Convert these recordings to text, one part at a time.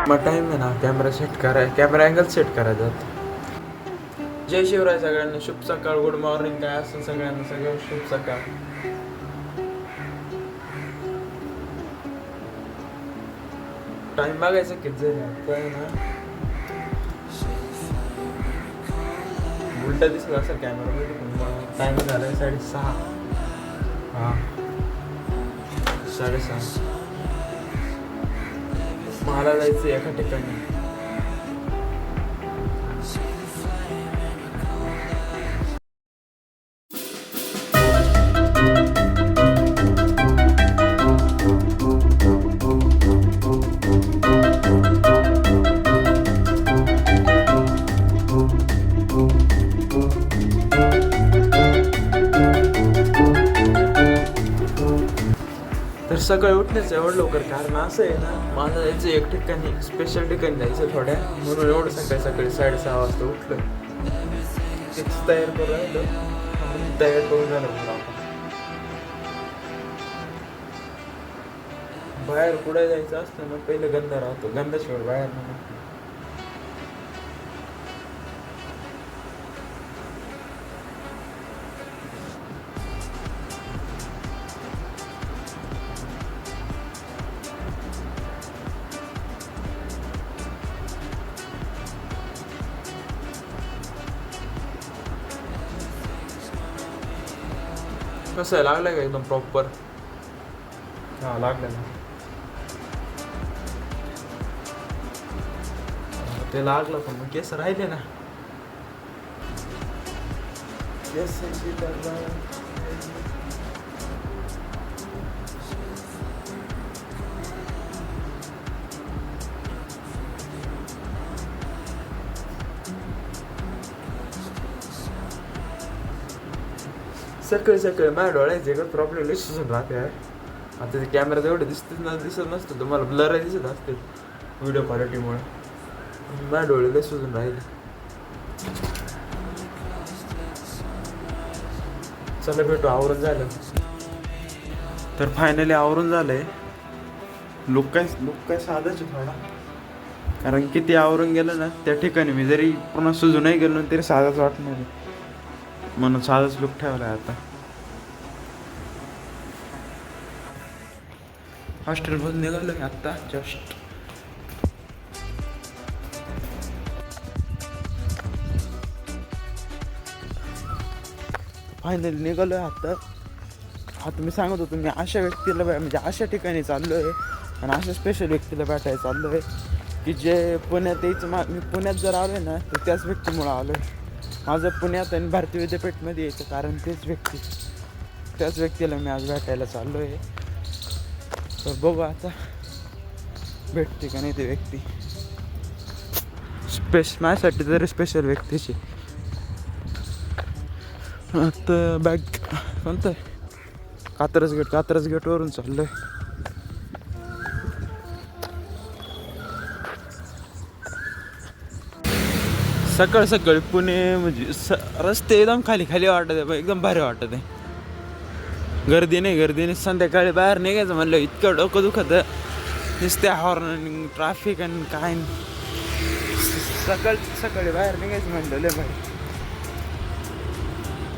मग टाईम आहे ना कॅमेरा अँगल सेट करायचा. जय शिवराय सगळ्यांना, शुभ सकाळ, गुड मॉर्निंग, काय असं सगळ्यांना सगळं शुभ सकाळ. टाइम बघायचा किती झाला काय ना, उलटा दिसला असं कॅमेरामध्ये. टाइम झाला 6:30. हां 6:30. मला जायचं एका ठिकाणी. तर सकाळी उठण्याचं एवढं लवकर कारण असं आहे ना, मला जायचं एक ठिकाणी, स्पेशल ठिकाणी जायचं थोड्या, म्हणून एवढं सकाळी 6:30 वाजता उठलं. तेच तयार करून राहिलं, तयार करून झालं मला. आपण बाहेर कुठे जायचं असतं ना, पहिलं गंधा राहतो, गंधाशिवाय बाहेर नाही. कसं आहे, लागलं का एकदम प्रॉपर? हां लागलं ना, ते लागलं पण मग केस राहिले ना. केस सकाळी माझ्या डोळ्याचे एकच प्रॉब्लेम लई सुचून राहते आहे. आता ते कॅमेऱ्यात एवढं दिसत नसतं, तुम्हाला ब्लर दिसत असते व्हिडिओ क्वालिटीमुळे. माझ्या डोळे लई सुचून राहिले. चला भेटू, आवरून झालं. तर फायनली आवरून झालंय. लुक काय साधाच आहे थोडा, कारण किती आवरून गेलं ना त्या ठिकाणी मी जरी पूर्ण सुजूनही गेलो तरी साधाच वाटणार आहे, म्हणून साधाच लुक ठेवला आहे. आता हॉस्टेलमधून निघालो आहे आत्ता जस्ट. फायनली निघालो आहे आता. आता मी सांगत होतो, मी अशा व्यक्तीला म्हणजे अशा ठिकाणी चाललो आहे आणि अशा स्पेशल व्यक्तीला भेटायला चाललो आहे की जे पुण्यात यायचं. मी पुण्यात जर आलो आहे ना तर त्याच व्यक्तीमुळं आलो आहे. माझं पुण्यात आणि भारतीय विद्यापीठमध्ये यायचं कारण त्याच व्यक्तीला मी आज भेटायला चाललो आहे. तर बघू आता भेटते का नाही ते व्यक्ती. माझ्यासाठी तरी स्पेशल व्यक्तीची. आता बॅग कोणतं आहे, कात्रज गेटवरून चाललो आहे. सकाळी पुणे म्हणजे रस्ते एकदम खाली वाटत आहे, एकदम भारी वाटत आहे. गर्दी नाही. संध्याकाळी बाहेर निघायचं म्हणलं इतकं डोकं दुखत, नुसत्या हॉर्न, ट्रॅफिक आणि काय. सकाळी बाहेर निघायचं म्हणलं लय भारी.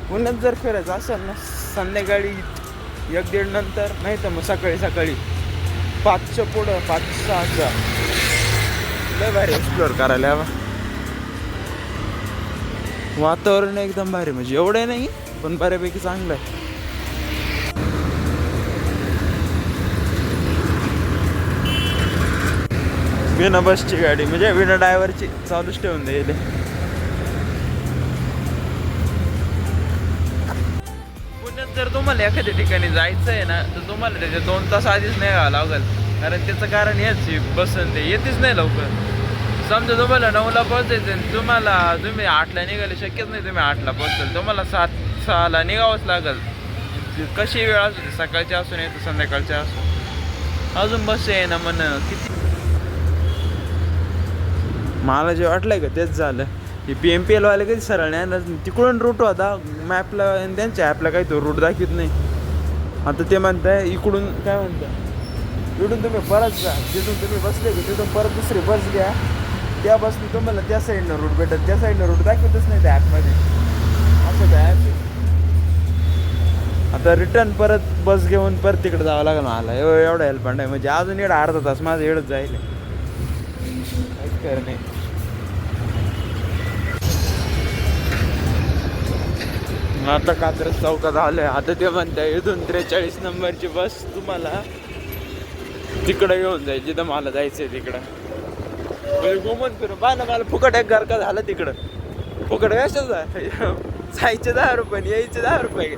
पुण्यात जर फिरायचं असेल ना संध्याकाळी 1-1:30 नंतर, नाही तर मग सकाळी 5च्या पुढं, 5-6च्या लय भारी एक्सप्लोअर करायला. वातावरण एकदम भारी, म्हणजे एवढं नाही पण बऱ्यापैकी चांगलं आहे. विना बसची गाडी म्हणजे विना ड्रायव्हरची चालूच ठेवून द्यायला. पुण्यात जर तुम्हाला एखाद्या ठिकाणी जायचं आहे ना तर तुम्हाला त्याचे 2 तास आधीच निघावं लागेल, कारण त्याचं कारण हेच बस येतेच नाही लवकर. समजा तुम्हाला 9ला पोहोचायचं, तुम्ही 8ला निघाले शक्यच नाही तुम्ही 8ला पोहोचाल. तुम्हाला 7-6ला निघावंच लागेल. कशी वेळ असू दे, सकाळची असू नाही तर संध्याकाळची असू. अजून बस आहे ना म्हण किती. मला जे वाटलंय का तेच झालं. हे PMPL वाले कधी सरळ नाही, तिकडून रूट होता मॅपला आणि त्यांच्या ॲपला काही तो रूट दाखवत नाही. आता ते म्हणताय इकडून काय म्हणतात इकडून तुम्ही परत जा, जिथून तुम्ही बसले की तिथून परत दुसरी बस घ्या. त्या बसने तुम्हाला त्या साईडनं रूट भेटत, त्या साईडनं रूट दाखवतच नाही त्या ॲपमध्ये. असं त्या ॲप. आता रिटर्न परत बस घेऊन परत तिकडे जावं लागेल मला. एवढं हेल्प आहे म्हणजे अजून एवढा अर्धा तास माझं एवढंच जाईल. काहीच खरं नाही. आता कात्रज चौकात आलोय. आता ते म्हणताय इथून 43 नंबरची बस तुम्हाला तिकडं घेऊन जाईल जिथं मला जायचंय तिकडं. म्हणजे घुमून फिरून पाहिलं मला फुकट एक घर का झालं तिकडं. फुकट कशाच जायचे 10 रुपये, यायचे 10 रुपये.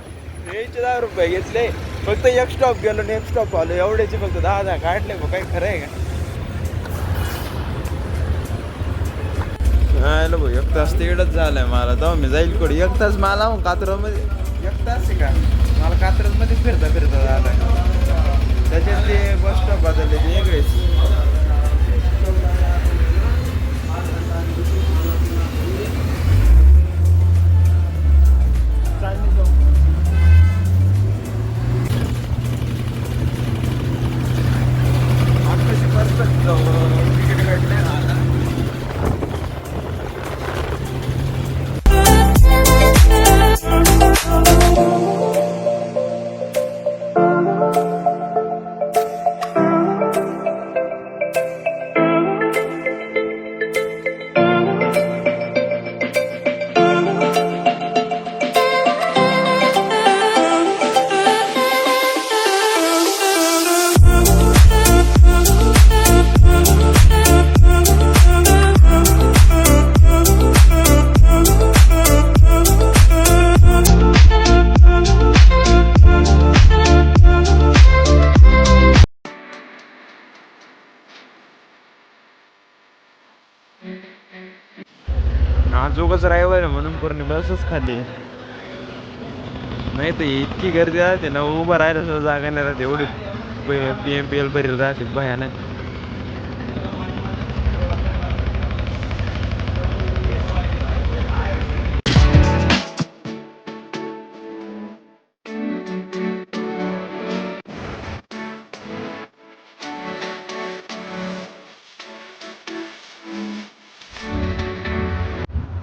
यायचे 10 रुपये घेतले. फक्त एक स्टॉप गेलो आणि एक स्टॉप आलो एवढ्याचे फक्त 10 काढले. मग काही खरं आहे का? नाही भाऊ, 1 तास तिकडंच झालंय मला. तेव्हा मी जाईल कुठे 1 तास मला कात्रजमध्ये 1 तास आहे का मला कात्रजमध्ये फिरता फिरता झालं. त्याच्यात ते बस स्टॉप बदलले ते वेगळेच. तिकीट भेटले ना आज उगाच रविवार आहे म्हणून पूर्ण बसच खाली. नाही तर इतकी गर्दी राहते ना, उभं राहायला सुद्धा जागा नाही राहते. एवढी PMPL भरेल राहते भयानक.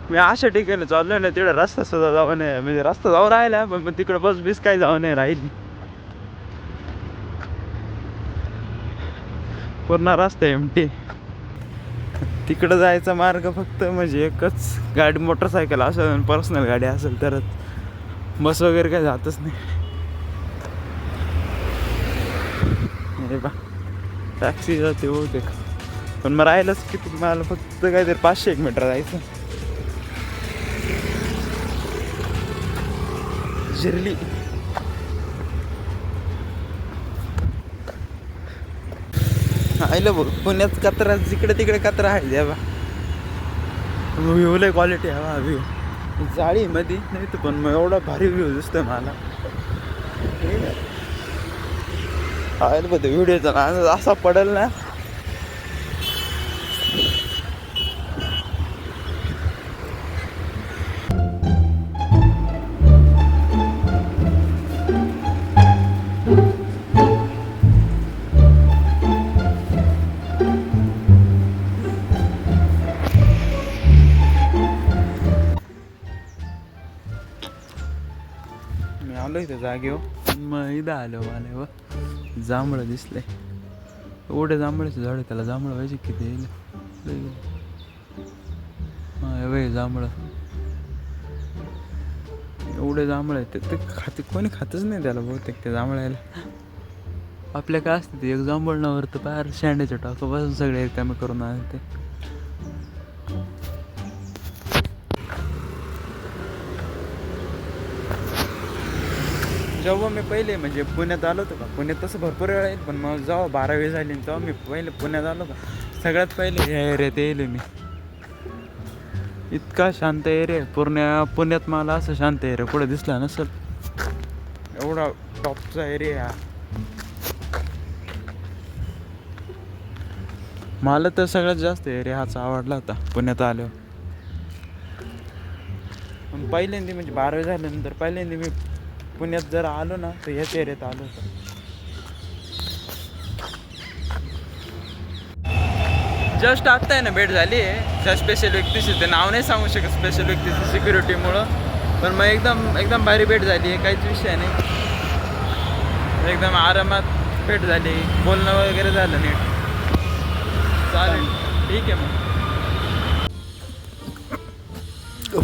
मी अशा ठिकाणी चाललोय ना तिकडे रस्ता सुद्धा जाऊ नये. म्हणजे रस्ता जाऊ राहिला पण मग तिकडे बस बीस काही जाऊ नये राहिली. पूर्ण रस्ता एमटी. तिकडं जायचा मार्ग फक्त म्हणजे एकच, गाडी मोटरसायकल असेल पर्सनल गाडी असेल तरच. बस वगैरे काही जातच नाही. हे बा टॅक्सी जाते बहुतेक. पण मग राहिलंच किती मला फक्त काहीतरी 501 मीटर जायचं. शिर्ली आयलं बघ. पुण्यात कचरा जिकडे तिकडे कचरा आहे द्या बा. व्ह्यू लय क्वालिटी आहे बा. व्ह्यू जाळी मध्ये नाही तर पण मग एवढा भारी व्ह्यू दिसतोय मला. आयलं बघ व्हिडिओचा ना असा पडेल ना. मी आलो इथं जागेवर. मग इथं आलो मला व जांभळं दिसले. एवढे जांभळाचे झाड. त्याला जांभळं पाहिजे किती येईल. हा वय जांभळं एवढे जांभळं आहेत. ते खाते कोणी खातच नाही त्याला बहुतेक ते जांभळायला. आपल्या काय असते ते एक जांभळणावर तर बाहेर शेंड्याच्या टाकापासून सगळे रिकामे करून आणते. जेव्हा मी पहिले म्हणजे पुण्यात आलो होतो का, पुण्यात तसं भरपूर वेळा येईल पण मग जेव्हा 12वी झाली तेव्हा मी पहिले पुण्यात आलो का, सगळ्यात पहिले ह्या एरियात येईल मी. इतका शांत एरिया आहे पुण्यात मला असं शांत एरिया कुठे दिसला नसेल. एवढा टॉपचा एरिया. मला तर सगळ्यात जास्त एरिया हाच आवडला होता पुण्यात आल्यावर. पण पहिल्यांदा म्हणजे 12वी झाल्यानंतर पहिल्यांदा मी पुण्यात जर आलो ना तर ह्याच एरियात आलो होतो. जस्ट आत्ता आहे ना भेट झाली आहे त्या स्पेशल व्यक्तीशी. ते नाव नाही सांगू शकत स्पेशल व्यक्तीची सिक्युरिटीमुळं, पण मग एकदम भारी भेट झाली आहे, काहीच विषय नाही. एकदम आरामात भेट झाली, बोलणं वगैरे झालं नीट. चालेल, ठीक आहे मग.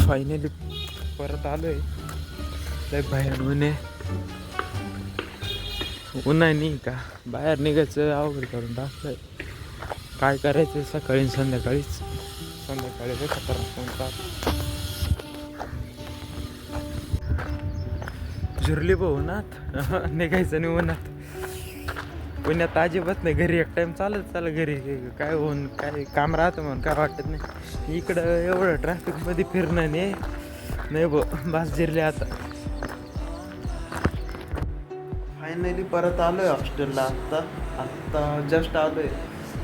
फायनली परत आलो आहे. लय बाहेर ऊन आहे नाही का, बाहेर निघायचं अवघड करून टाकलंय. काय करायचं सकाळी संध्याकाळी खतरनाक. झुरली भाऊ उन्हात निघायचं नाही उन्हात. पुण्यात अजिबात नाही, घरी एक टाइम चालत घरी काय होऊन काय काम राहतं म्हणून काय वाटत नाही. इकडं एवढं ट्रॅफिकमध्ये फिरणं नाही बस जिरले आता. फायनली परत आलोय हॉस्टेलला. आत्ता जस्ट आलोय.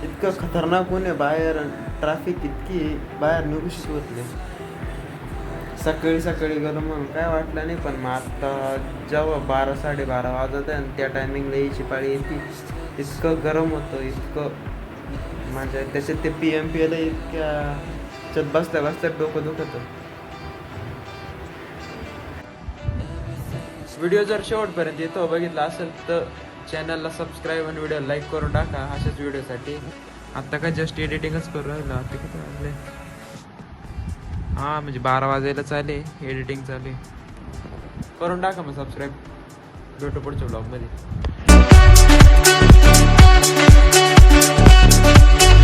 इतकं खतरनाक ऊन आहे बाहेर, ट्रॅफिक इतकी बाहेर निघूशीच होत नाही. सकाळी गरम म्हणून काय वाटलं नाही, पण मग आत्ता जेव्हा 12-12:30 वाजत आहे आणि त्या टायमिंगला यायची पाळी येते, इतकं गरम होतं, इतकं माझ्या त्याच्यात ते PMPL इतक्या बसल्या डोकं दुखतं. व्हिडिओ जर शेवटपर्यंत येतो बघितला असेल तर चॅनलला सबस्क्राईब आणि व्हिडिओ लाईक करून टाका अशाच व्हिडिओसाठी. आत्ता काय जस्ट एडिटिंगच करू राहिलो. आता किती वाजले? हां म्हणजे 12 वाजायला चाले, एडिटिंग चालू आहे. करून टाका मग सबस्क्राईब. भेटू पुढच्या ब्लॉगमध्ये.